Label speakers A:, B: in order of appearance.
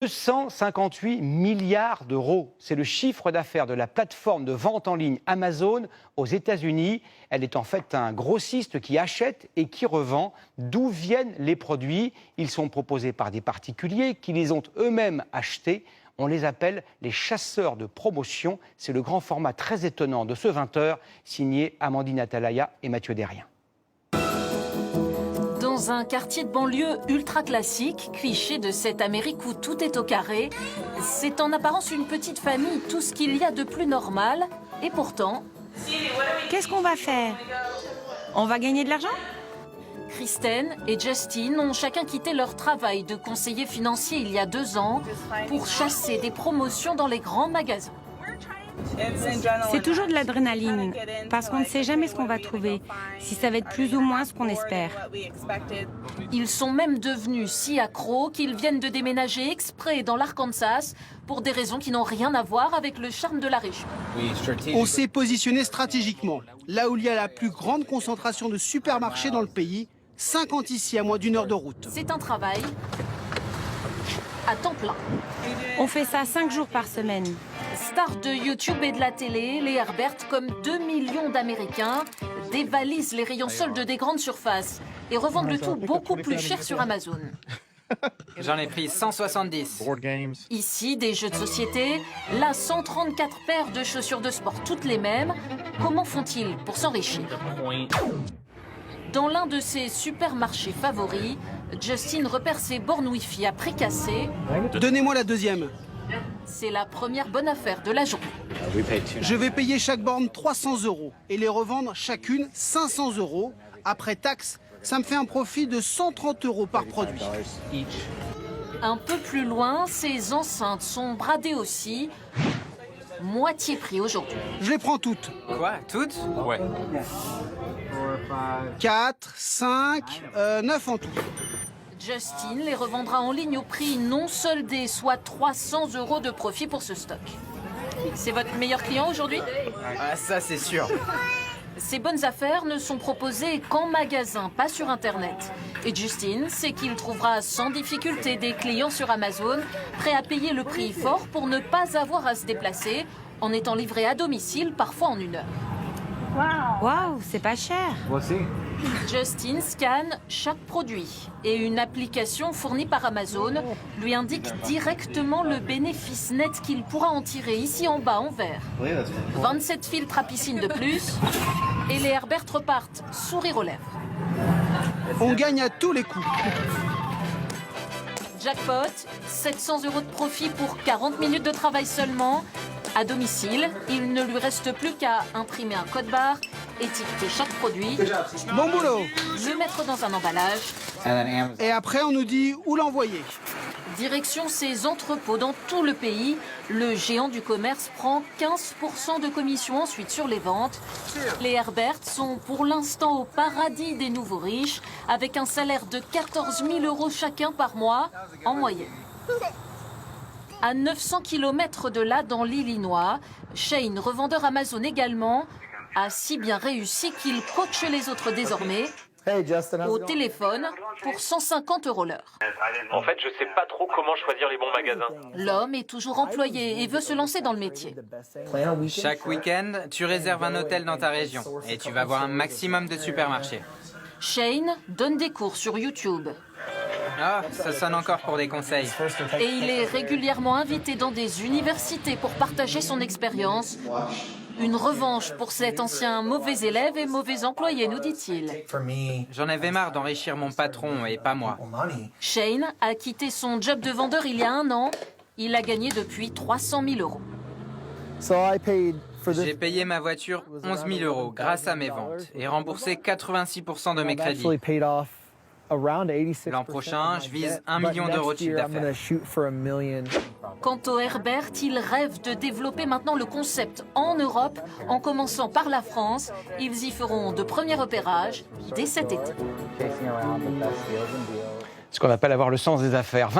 A: 258 milliards d'euros. C'est le chiffre d'affaires de la plateforme de vente en ligne Amazon aux États-Unis. Elle est en fait un grossiste qui achète et qui revend. D'où viennent les produits? Ils sont proposés par des particuliers qui les ont eux-mêmes achetés. On les appelle les chasseurs de promotion. C'est le grand format très étonnant de ce 20h, signé Amandine Atalaya et Mathieu Derrien.
B: Dans un quartier de banlieue ultra classique, cliché de cette Amérique où tout est au carré, c'est en apparence une petite famille, tout ce qu'il y a de plus normal. Et pourtant...
C: Qu'est-ce qu'on va faire? On va gagner de l'argent?
B: Kristen et Justin ont chacun quitté leur travail de conseiller financier il y a 2 ans pour chasser des promotions dans les grands magasins.
C: C'est toujours de l'adrénaline, parce qu'on ne sait jamais ce qu'on va trouver, si ça va être plus ou moins ce qu'on espère.
B: Ils sont même devenus si accros qu'ils viennent de déménager exprès dans l'Arkansas pour des raisons qui n'ont rien à voir avec le charme de la région.
D: On s'est positionné stratégiquement, là où il y a la plus grande concentration de supermarchés dans le pays, 50 ici à moins d'1 heure de route.
B: C'est un travail à temps plein.
C: On fait ça 5 jours par semaine.
B: Stars de YouTube et de la télé, les Herbert, comme 2 millions d'Américains, dévalisent les rayons soldes des grandes surfaces et revendent le tout beaucoup plus cher sur Amazon.
E: J'en ai pris 170.
B: Ici, des jeux de société, là 134 paires de chaussures de sport, toutes les mêmes. Comment font-ils pour s'enrichir? Dans l'un de ses supermarchés favoris, Justin repère ses bornes Wi-Fi à prix cassé.
D: Donnez-moi la deuxième.
B: C'est la première bonne affaire de la journée.
D: Je vais payer chaque borne 300 € et les revendre chacune 500 €. Après taxe, ça me fait un profit de 130 € par produit.
B: Un peu plus loin, ces enceintes sont bradées aussi. Moitié prix aujourd'hui.
D: Je les prends toutes.
E: Quoi? Toutes? Ouais.
D: 4, 5, 9 en tout.
B: Justin les revendra en ligne au prix non soldé, soit 300 € de profit pour ce stock. C'est votre meilleur client aujourd'hui?
E: Ah, ça c'est sûr.
B: Ces bonnes affaires ne sont proposées qu'en magasin, pas sur Internet. Et Justin sait qu'il trouvera sans difficulté des clients sur Amazon prêts à payer le prix fort pour ne pas avoir à se déplacer, en étant livrés à domicile, parfois en 1 heure.
C: Waouh, c'est pas cher.
B: Justin scanne chaque produit et une application fournie par Amazon lui indique directement le bénéfice net qu'il pourra en tirer ici en bas en vert. 27 filtres à piscine de plus et les Herbert repartent sourire aux lèvres.
D: On gagne à tous les coups.
B: Jackpot, 700 € de profit pour 40 minutes de travail seulement. À domicile, il ne lui reste plus qu'à imprimer un code barre, étiqueter chaque produit,
D: Bon boulot.
B: le mettre dans un emballage.
D: Et après, on nous dit où l'envoyer.
B: Direction ses entrepôts dans tout le pays. Le géant du commerce prend 15% de commission ensuite sur les ventes. Les Herbert sont pour l'instant au paradis des nouveaux riches, avec un salaire de 14 000 € chacun par mois, en moyenne. À 900 km de là, dans l'Illinois, Shane, revendeur Amazon également, a si bien réussi qu'il coache les autres désormais au téléphone pour 150 € l'heure.
F: En fait, je sais pas trop comment choisir les bons magasins.
B: L'homme est toujours employé et veut se lancer dans le métier.
E: Chaque week-end, tu réserves un hôtel dans ta région et tu vas voir un maximum de supermarchés.
B: Shane donne des cours sur YouTube.
E: Ah, ça sonne encore pour des conseils.
B: Et il est régulièrement invité dans des universités pour partager son expérience. Une revanche pour cet ancien mauvais élève et mauvais employé, nous dit-il.
E: J'en avais marre d'enrichir mon patron et pas moi.
B: Shane a quitté son job de vendeur il y a 1 an. Il a gagné depuis 300 000 €.
E: J'ai payé ma voiture 11 000 € grâce à mes ventes et remboursé 86% de mes crédits. L'an prochain, je vise 1 million d'euros de chiffre d'affaires.
B: Quant aux Herbert, ils rêvent de développer maintenant le concept en Europe, en commençant par la France. Ils y feront de premiers repérages dès cet été.
A: Ce qu'on appelle avoir le sens des affaires.